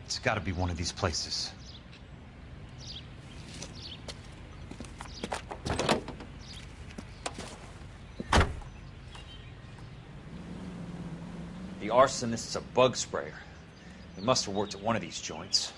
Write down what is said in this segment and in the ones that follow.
It's gotta be one of these places. The arsonist's a bug sprayer. He must have worked at one of these joints.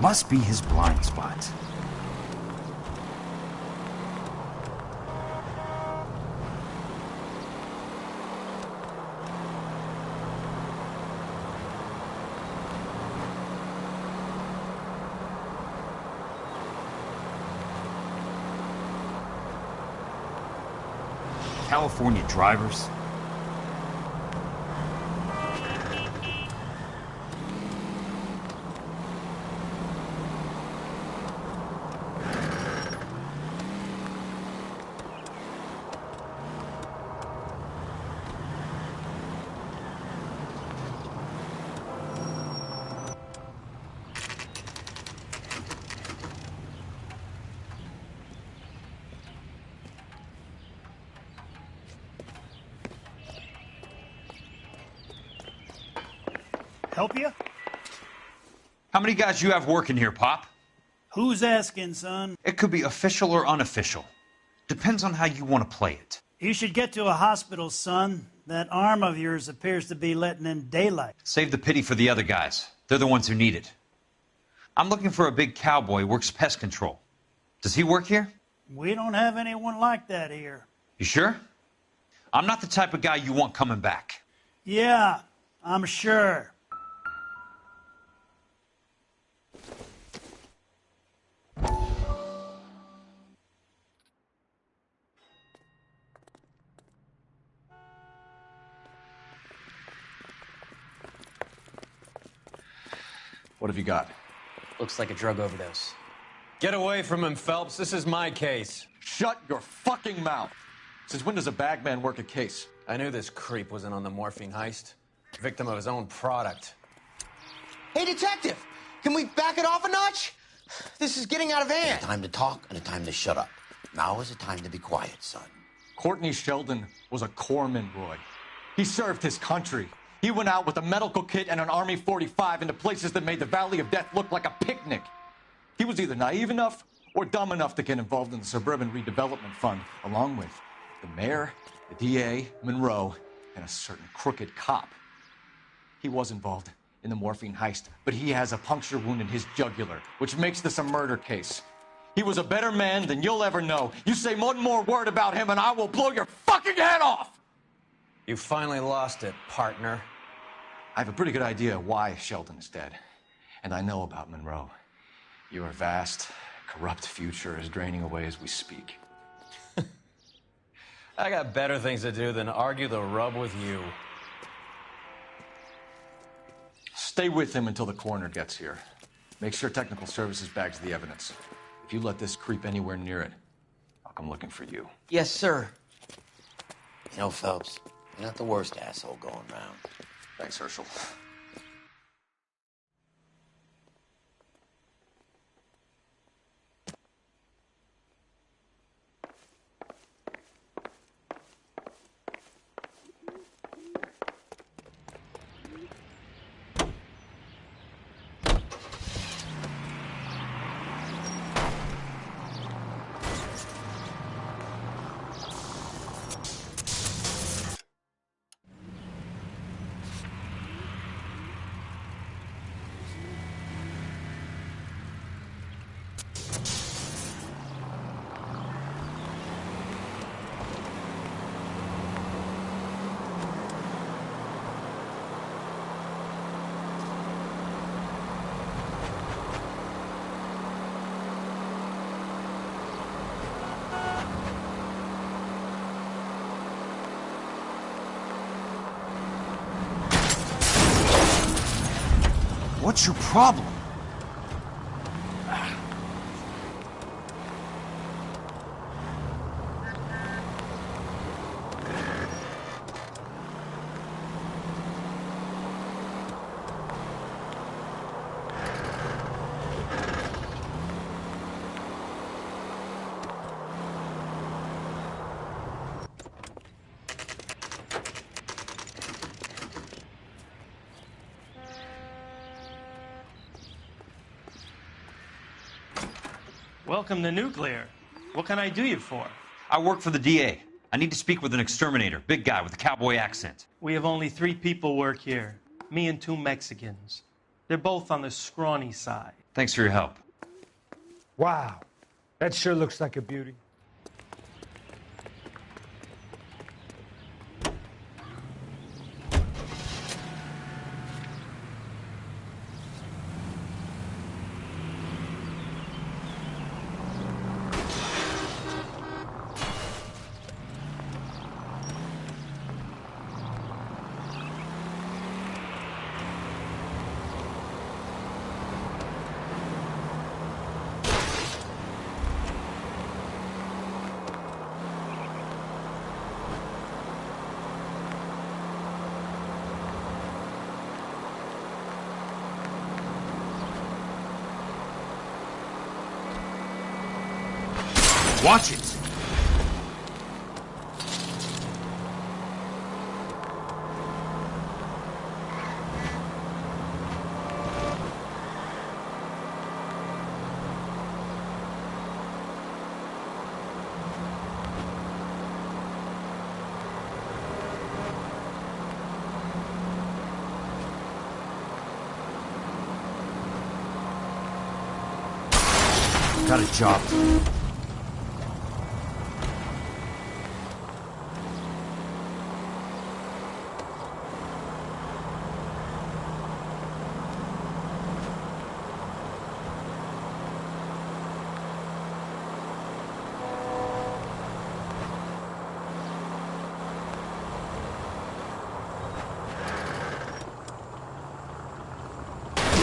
Must be his blind spot. California drivers. Help you? How many guys you have working here, Pop? Who's asking, son? It could be official or unofficial. Depends on how you want to play it. You should get to a hospital, son. That arm of yours appears to be letting in daylight. Save the pity for the other guys. They're the ones who need it. I'm looking for a big cowboy who works pest control. Does he work here? We don't have anyone like that here. You sure? I'm not the type of guy you want coming back. Yeah, I'm sure. What have you got? Looks like a drug overdose. Get away from him, Phelps. This is my case. Shut your fucking mouth! Since when does a bagman work a case? I knew this creep wasn't on the morphine heist. Victim of his own product. Hey, detective! Can we back it off a notch? This is getting out of hand. A time to talk and a time to shut up. Now is the time to be quiet, son. Courtney Sheldon was a corpsman, Roy. He served his country. He went out with a medical kit and an Army 45 into places that made the Valley of Death look like a picnic. He was either naive enough or dumb enough to get involved in the Suburban Redevelopment Fund, along with the mayor, the DA, Monroe, and a certain crooked cop. He was involved in the morphine heist, but he has a puncture wound in his jugular, which makes this a murder case. He was a better man than you'll ever know. You say one more word about him and I will blow your fucking head off! You finally lost it, partner. I have a pretty good idea why Sheldon is dead. And I know about Monroe. Your vast, corrupt future is draining away as we speak. I got better things to do than argue the rub with you. Stay with him until the coroner gets here. Make sure technical services bags the evidence. If you let this creep anywhere near it, I'll come looking for you. Yes, sir. You know, Phelps, you're not the worst asshole going round. Thanks, Herschel. What's your problem? Welcome to Nuclear. What can I do you for? I work for the DA. I need to speak with an exterminator, big guy with a cowboy accent. We have only 3 people work here. Me and 2 Mexicans. They're both on the scrawny side. Thanks for your help. Wow, that sure looks like a beauty. Watch it! Got a job to do.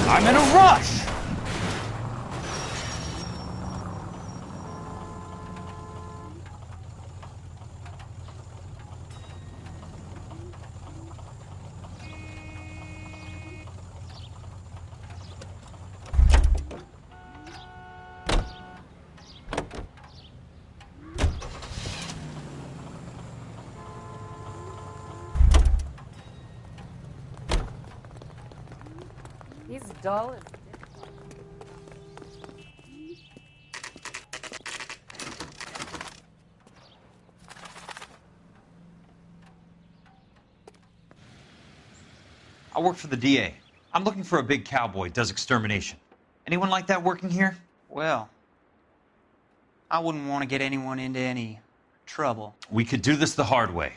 I'm in a rush! He's dull as... I work for the DA. I'm looking for a big cowboy, does extermination. Anyone like that working here? Well, I wouldn't want to get anyone into any trouble. We could do this the hard way.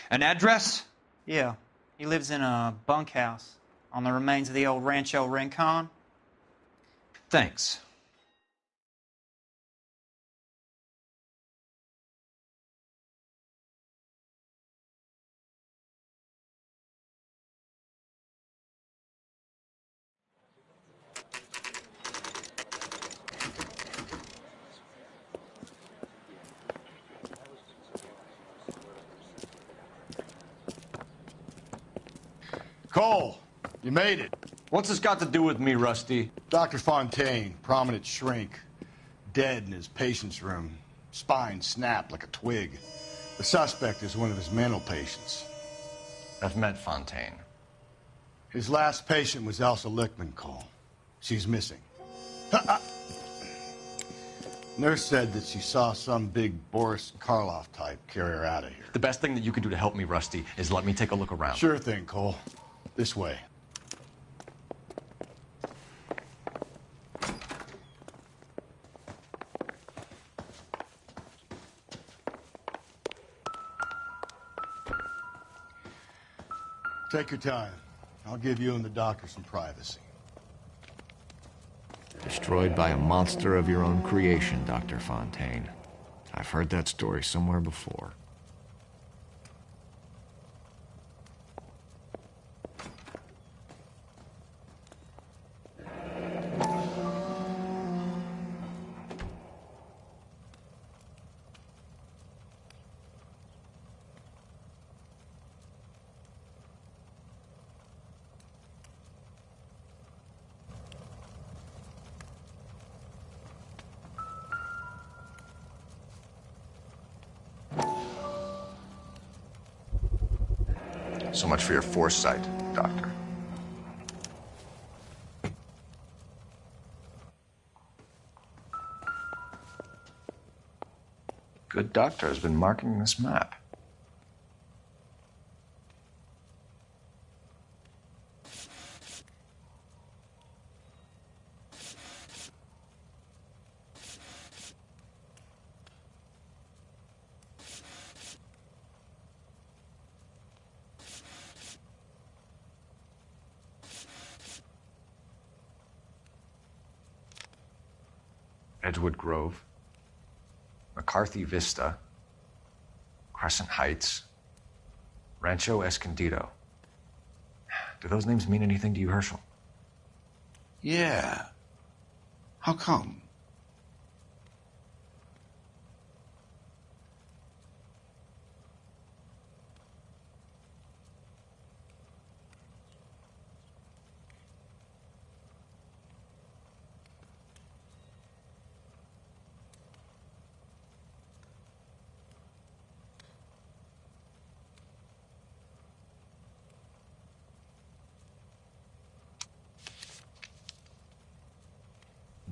An address? Yeah, he lives in a bunkhouse on the remains of the old Rancho Rincon. Thanks. Cole, you made it. What's this got to do with me, Rusty? Dr. Fontaine, prominent shrink, dead in his patient's room, spine snapped like a twig. The suspect is one of his mental patients. I've met Fontaine. His last patient was Elsa Lichtman, Cole. She's missing. Nurse said that she saw some big Boris Karloff type carry her out of here. The best thing that you can do to help me, Rusty, is let me take a look around. Sure thing, Cole. This way. Take your time. I'll give you and the doctor some privacy. Destroyed by a monster of your own creation, Dr. Fontaine. I've heard that story somewhere before. So much for your foresight, Doctor. Good doctor has been marking this map. Edgewood Grove, McCarthy Vista, Crescent Heights, Rancho Escondido. Do those names mean anything to you, Herschel? Yeah. How come?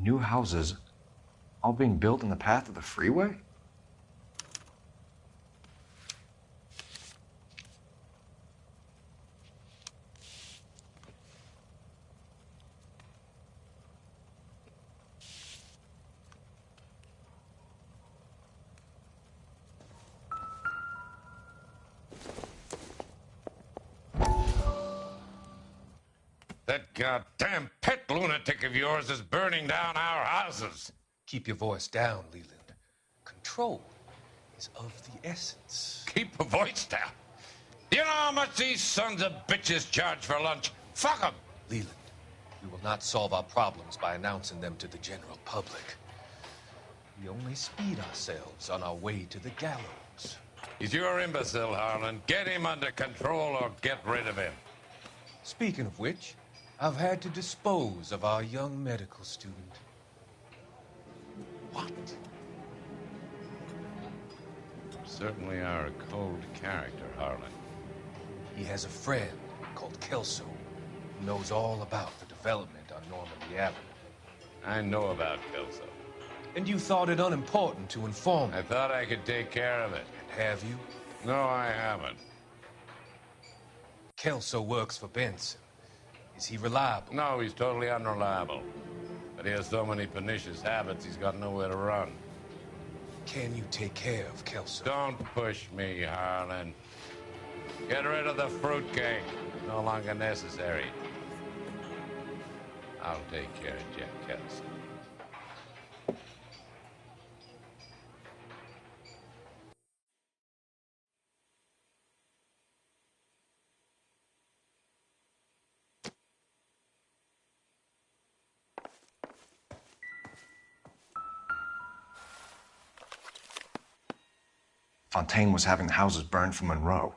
New houses all being built in the path of the freeway? That goddamn pet lunatic of yours is burning down our houses. Keep your voice down, Leland. Control is of the essence. Keep your voice down? You know how much these sons of bitches charge for lunch? Fuck them. Leland, we will not solve our problems by announcing them to the general public. We only speed ourselves on our way to the gallows. He's your imbecile, Harlan. Get him under control or get rid of him. Speaking of which, I've had to dispose of our young medical student. What? You certainly are a cold character, Harlan. He has a friend called Kelso who knows all about the development on Normandy Avenue. I know about Kelso. And you thought it unimportant to inform me. I thought I could take care of it. And have you? No, I haven't. Kelso works for Benson. Is he reliable? No, he's totally unreliable. But he has so many pernicious habits, he's got nowhere to run. Can you take care of Kelso? Don't push me, Harlan. Get rid of the fruitcake. It's no longer necessary. I'll take care of Jack Kelso. Fontaine was having the houses burned from Monroe.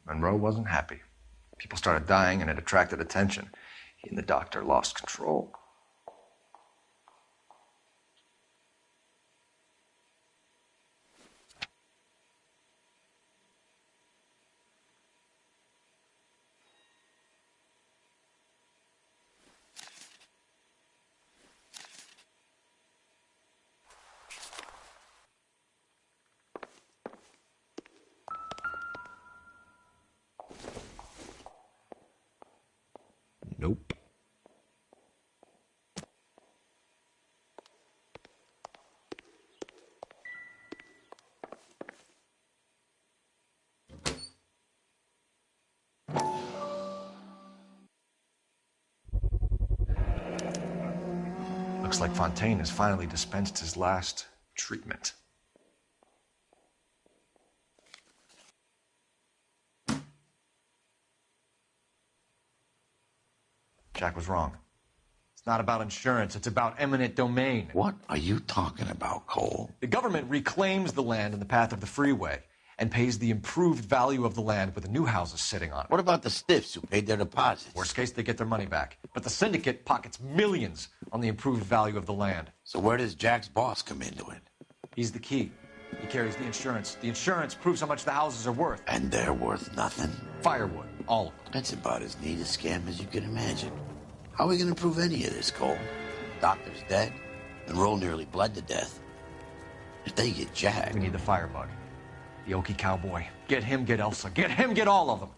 Monroe wasn't happy. People started dying and it attracted attention. He and the doctor lost control. Nope. Looks like Fontaine has finally dispensed his last treatment. Jack was wrong. It's not about insurance, it's about eminent domain. What are you talking about, Cole? The government reclaims the land in the path of the freeway, and pays the improved value of the land with the new houses sitting on it. What about the stiffs who paid their deposits? Worst case, they get their money back. But the syndicate pockets millions on the improved value of the land. So where does Jack's boss come into it? He's the key. He carries the insurance. The insurance proves how much the houses are worth. And they're worth nothing? Firewood, all of them. That's about as neat a scam as you can imagine. How are we going to prove any of this, Cole? Doctor's dead, and Roll nearly bled to death. If they get Jack... We need the firebug. The Okie cowboy. Get him, get Elsa. Get him, get all of them.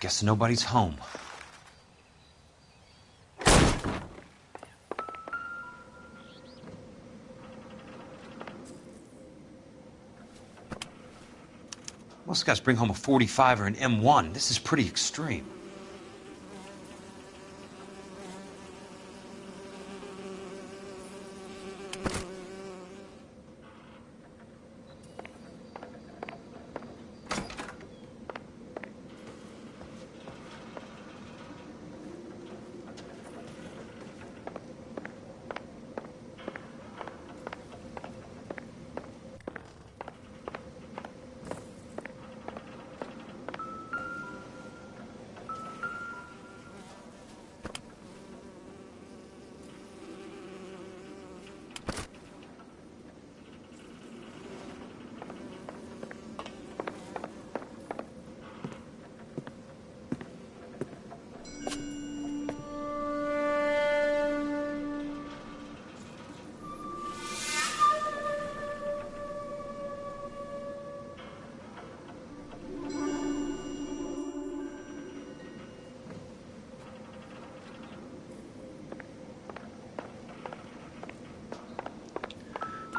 Guess nobody's home. Most guys bring home a 45 or an M1. This is pretty extreme.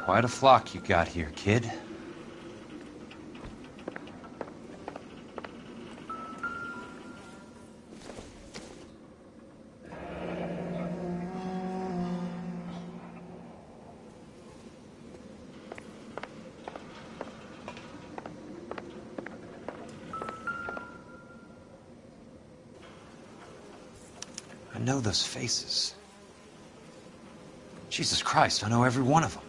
Quite a flock you got here, kid. I know those faces. Jesus Christ, I know every one of them.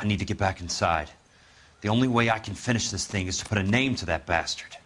I need to get back inside. The only way I can finish this thing is to put a name to that bastard.